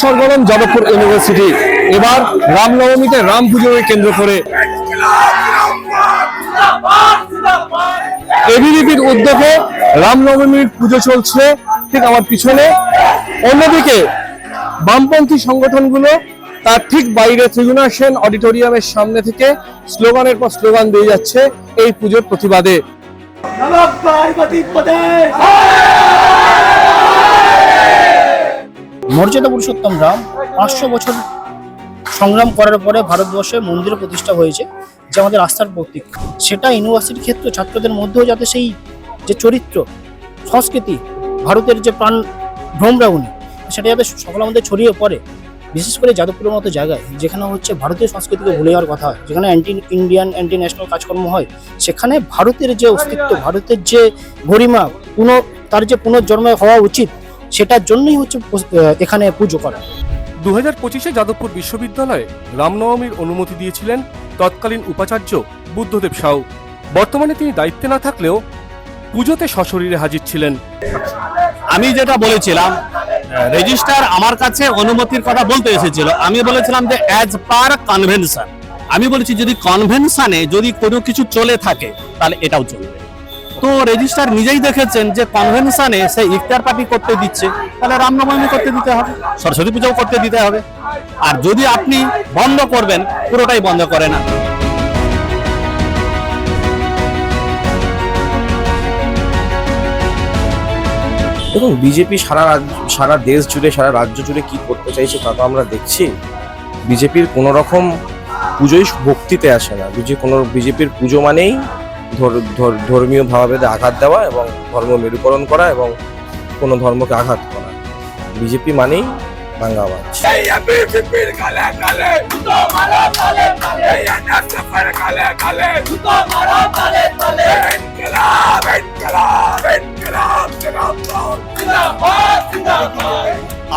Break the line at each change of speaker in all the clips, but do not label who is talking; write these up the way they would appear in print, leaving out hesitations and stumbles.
সরগরম Jadavpur university এবার রামনবমীতে রাম পুজোকে কেন্দ্র করে এবিভিপির উদ্যোগে রামনবমীর পুজো চলছে ঠিক আমার পিছনে। অন্যদিকে বামপন্থী সংগঠনগুলো তার ঠিক বাইরে ত্রিগুণা সেন অডিটোরিয়ামের সামনে থেকে স্লোগানের পর স্লোগান দিয়ে যাচ্ছে এই পুজোর প্রতিবাদে।
মর্যাদা পুরুষোত্তম রাম 500 বছর সংগ্রাম করার পরে ভারতবর্ষে মন্দির প্রতিষ্ঠা হয়েছে, যে আমাদের আস্থার প্রতীক। সেটা ইউনিভার্সিটির ক্ষেত্রে ছাত্রদের মধ্যেও যাতে সেই যে চরিত্র সংস্কৃতি ভারতের যে প্রাণ ভ্রমরাগুনি সেটা যাতে সকলের মধ্যে ছড়িয়ে পড়ে, বিশেষ করে যাদবপুরের মতো জায়গায় যেখানে হচ্ছে ভারতীয় সংস্কৃতিকে ভুলে যাওয়ার কথা হয়, যেখানে অ্যান্টি ইন্ডিয়ান অ্যান্টি ন্যাশনাল কাজকর্ম হয়, সেখানে ভারতের যে অস্তিত্ব, ভারতের যে গরিমা তার যে পুনর্জন্ম হওয়া উচিত, সেটার জন্যই হচ্ছে এখানে পুজো করা।
2025-এ যাদবপুর বিশ্ববিদ্যালয়ে রামনবমীর অনুমতি দিয়েছিলেন তৎকালীন উপাচার্য বুদ্ধদেব সাউ। বর্তমানে তিনি দায়িত্বে না থাকলেও পুজোতে সশরীরে হাজির ছিলেন।
আমি যেটা বলেছিলাম, রেজিস্ট্রার আমার কাছে অনুমতির কথা বলতে এসেছিল, আমি বলেছিলাম যে অ্যাজ পার কনভেনশন, আমি বলেছি যদি কনভেনশনে যদি কোনো কিছু চলে থাকে তাহলে এটাও চলবে। তো রেজিস্ট্রার নিজেই দেখেছেন যে কনভেনশনে সে ইফতার পার্টি করতে দিচ্ছে, তাহলে রামনবমী করতে দিতে হবে, সরস্বতী পুজোও করতে দিতে হবে। আর যদি আপনি বন্ধ করবেন, পুরোটাই বন্ধ করে না।
দেখুন, বিজেপি সারা দেশ জুড়ে, সারা রাজ্য জুড়ে কি করতে চাইছে তা তো আমরা দেখছি। বিজেপির কোনো রকম পুজোই ভক্তিতে আসে না। বিজেপির পুজো মানেই ধর্মীয় ভাবাবেদে আঘাত দেওয়া এবং ধর্ম মেরুকরণ করা এবং কোনো ধর্মকে আঘাত করা। বিজেপি মানেই দাঙ্গাবাজ।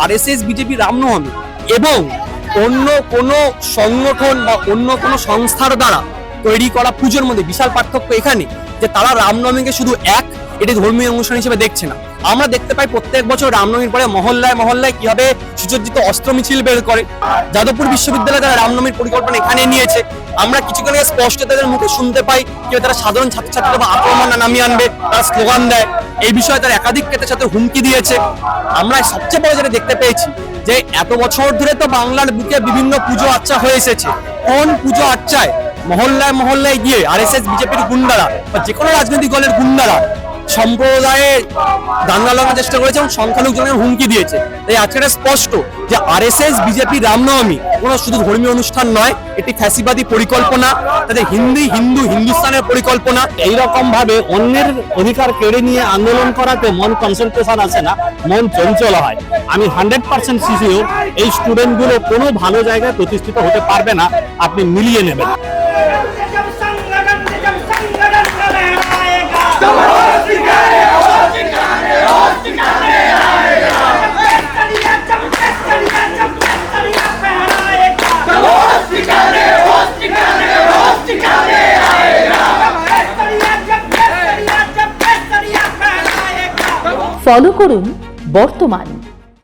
আরএসএস বিজেপি রামনবমী এবং অন্য কোনো সংগঠন বা অন্য কোনো সংস্থার দ্বারা তৈরি করা পুজোর মধ্যে বিশাল পার্থক্য এখানে যে তারা রামনবমীকে শুধু এটি ধর্মীয় অনুষ্ঠান হিসেবে দেখছে না। আমরা দেখতে পাই প্রত্যেক বছর রামনবমীর পরে মহল্লায় মহল্লায় কিভাবে সুসজ্জিত অস্ত্র মিছিল বের করে। যাদবপুর বিশ্ববিদ্যালয়ে তারা রামনবমীর পরিকল্পনা এখানে নিয়েছে। আমরা কিছুক্ষণ আগে স্পষ্ট তাদের মুখে শুনতে পাই যে তারা সাধারণ ছাত্রছাত্রীরা আক্রমণ নামিয়ে আনবে, তারা স্লোগান দেয়। এই বিষয়ে তারা একাধিক ক্ষেত্রে সাথে হুমকি দিয়েছে। আমরা সবচেয়ে বড় যেটা দেখতে পেয়েছি যে এত বছর ধরে তো বাংলার বুকে বিভিন্ন পুজো আচ্ছা হয়ে এসেছে। কোন পুজো আচ্ছায় মহল্লায় মহল্লায় গিয়ে আরএসএস বিজেপির গুন্ডারা বা যে কোনো রাজনৈতিক দলের গুন্ডারা সম্প্রদায়ে দাঙ্গা লাগানোর চেষ্টা করেছে এবং সংখ্যালঘু জনের হুমকি দিয়েছে। তাই আজকে স্পষ্ট যে আরএসএস বিজেপি রামনবমী কোনো শুধু ধর্মীয় অনুষ্ঠান নয়, এটি ফ্যাসিবাদী পরিকল্পনা, তাদের হিন্দুস্তানের পরিকল্পনা। এইরকম ভাবে অন্যের অধিকার কেড়ে নিয়ে আন্দোলন করাতে মন কনসেন্ট্রেশন আসে না, মন চঞ্চল হয়। আমি 100% শিওর এই স্টুডেন্টগুলো কোনো ভালো জায়গায় প্রতিষ্ঠিত হতে পারবে না, আপনি মিলিয়ে নেবেন।
ফলো করুন বর্তমান।